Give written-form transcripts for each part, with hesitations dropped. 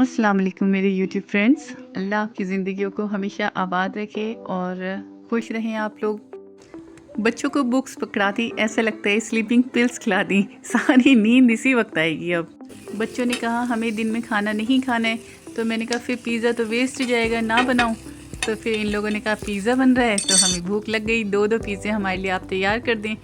अस्सलाम वालेकुम मेरे यूट्यूब फ्रेंड्स। अल्लाह आपकी ज़िंदगियों को हमेशा आबाद रखे और खुश रहें आप लोग। बच्चों को बुक्स पकड़ाती ऐसा लगता है स्लीपिंग पिल्स खिला दी, सारी नींद इसी वक्त आएगी। अब बच्चों ने कहा हमें दिन में खाना नहीं खाना है, तो मैंने कहा फिर पिज़्ज़ा तो वेस्ट हो जाएगा, ना बनाऊं। तो फिर इन लोगों ने कहा पिज़्ज़ा बन रहा है, तो हमें भूख लग गई। दो पिज़्ज़े हमारे लिए आप तैयार कर दें।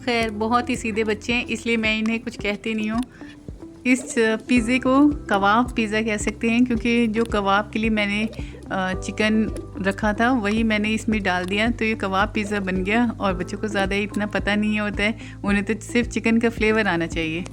खैर बहुत ही सीधे बच्चे हैं, इसलिए मैं इन्हें कुछ कहती नहीं हूँ। इस पिज़्ज़े को कबाब पिज़्ज़ा कह सकते हैं, क्योंकि जो कबाब के लिए मैंने चिकन रखा था वही मैंने इसमें डाल दिया, तो ये कबाब पिज़्ज़ा बन गया। और बच्चों को ज़्यादा इतना पता नहीं होता है, उन्हें तो सिर्फ चिकन का फ्लेवर आना चाहिए।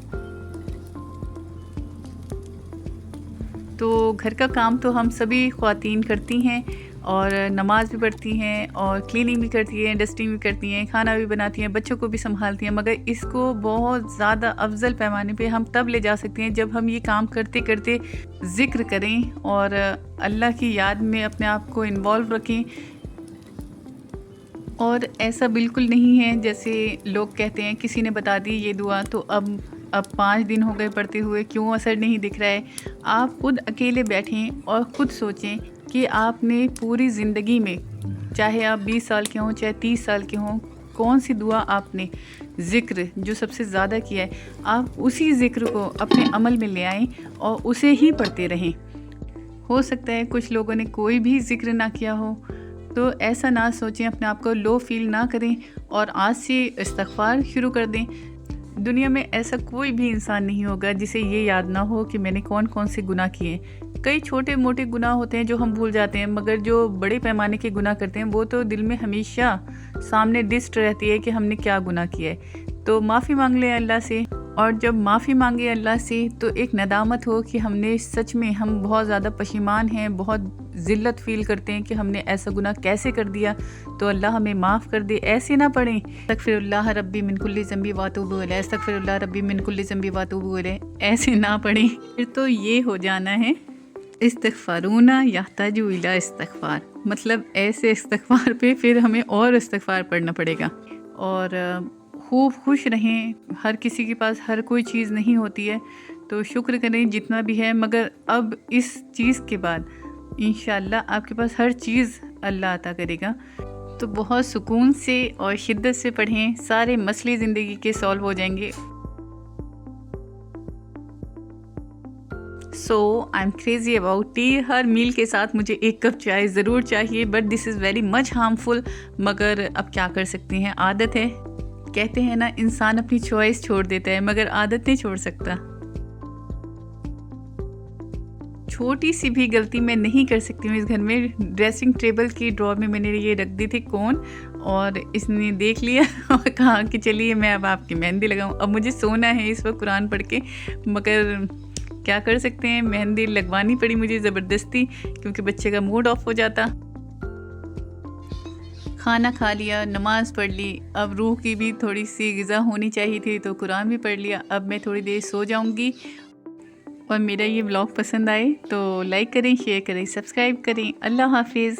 तो घर का काम तो हम सभी ख़वातीन करती हैं, और नमाज़ भी पढ़ती हैं, और क्लीनिंग भी करती हैं, डस्टिंग भी करती हैं, खाना भी बनाती हैं, बच्चों को भी संभालती हैं। मगर इसको बहुत ज़्यादा अफजल पैमाने पे हम तब ले जा सकते हैं जब हम ये काम करते करते ज़िक्र करें और अल्लाह की याद में अपने आप को इन्वॉल्व रखें। और ऐसा बिल्कुल नहीं है जैसे लोग कहते हैं किसी ने बता दी ये दुआ, तो अब 5 दिन हो गए पढ़ते हुए, क्यों असर नहीं दिख रहा है। आप खुद अकेले बैठें और ख़ुद सोचें कि आपने पूरी ज़िंदगी में, चाहे आप 20 साल के हों चाहे 30 साल के हों, कौन सी दुआ आपने ज़िक्र जो सबसे ज़्यादा किया है, आप उसी ज़िक्र को अपने अमल में ले आएँ और उसे ही पढ़ते रहें। हो सकता है कुछ लोगों ने कोई भी ज़िक्र ना किया हो, तो ऐसा ना सोचें, अपने आप को लो फील ना करें और आज से इस्तिग़फ़ार शुरू कर दें। दुनिया में ऐसा कोई भी इंसान नहीं होगा जिसे ये याद ना हो कि मैंने कौन कौन से गुनाह किए। कई छोटे मोटे गुनाह होते हैं जो हम भूल जाते हैं, मगर जो बड़े पैमाने के गुनाह करते हैं वो तो दिल में हमेशा सामने डिस्ट रहती है कि हमने क्या गुनाह किया है। तो माफ़ी मांग लें अल्लाह से, और जब माफ़ी मांगे अल्लाह से तो एक नदामत हो कि हमने सच में, हम बहुत ज़्यादा पशेमान हैं, बहुत ज़िल्लत फ़ील करते हैं कि हमने ऐसा गुनाह कैसे कर दिया, तो अल्लाह हमें माफ़ कर दे। ऐसे ना पढ़ें अस्तग़फ़िरुल्लाह रब्बी मिन कुल्ली ज़ंबी व अतूबु इलैह, अस्तग़फ़िरुल्लाह रब्बी मिन कुल्ली ज़ंबी व अतूबु इलैह, ऐसे ना पढ़ें। फिर तो ये हो जाना है इस्तग़फ़ारूना यहताजु इला इस्तग़फ़ार, मतलब ऐसे इस्तग़फ़ार पे फिर हमें और इस्तग़फ़ार पढ़ना पड़ेगा। और खूब खुश रहें। हर किसी के पास हर कोई चीज़ नहीं होती है, तो शुक्र करें जितना भी है। मगर अब इस चीज़ के बाद इंशाअल्लाह आपके पास हर चीज़ अल्लाह अता करेगा। तो बहुत सुकून से और शिद्दत से पढ़ें, सारे मसले ज़िंदगी के सॉल्व हो जाएंगे। So I am crazy about tea. हर मील के साथ मुझे 1 कप चाय ज़रूर चाहिए, but this is very much harmful. मगर अब क्या कर सकते हैं, आदत है। कहते हैं ना, इंसान अपनी चॉइस छोड़ देता है मगर आदत नहीं छोड़ सकता। छोटी सी भी गलती मैं नहीं कर सकती हूँ इस घर में। ड्रेसिंग टेबल की ड्रॉर में मैंने ये रख दी थी कोन, और इसने देख लिया और कहा कि चलिए मैं अब आपकी मेहंदी लगाऊं। अब मुझे सोना है इस वक्त कुरान पढ़ के, मगर क्या कर सकते हैं, मेहंदी लगवानी पड़ी मुझे ज़बरदस्ती, क्योंकि बच्चे का मूड ऑफ हो जाता। खाना खा लिया, नमाज़ पढ़ ली, अब रूह की भी थोड़ी सी ग़िज़ा होनी चाहिए थी, तो कुरान भी पढ़ लिया। अब मैं थोड़ी देर सो जाऊंगी। और मेरा ये व्लॉग पसंद आए तो लाइक करें, शेयर करें, सब्सक्राइब करें। अल्लाह हाफिज़।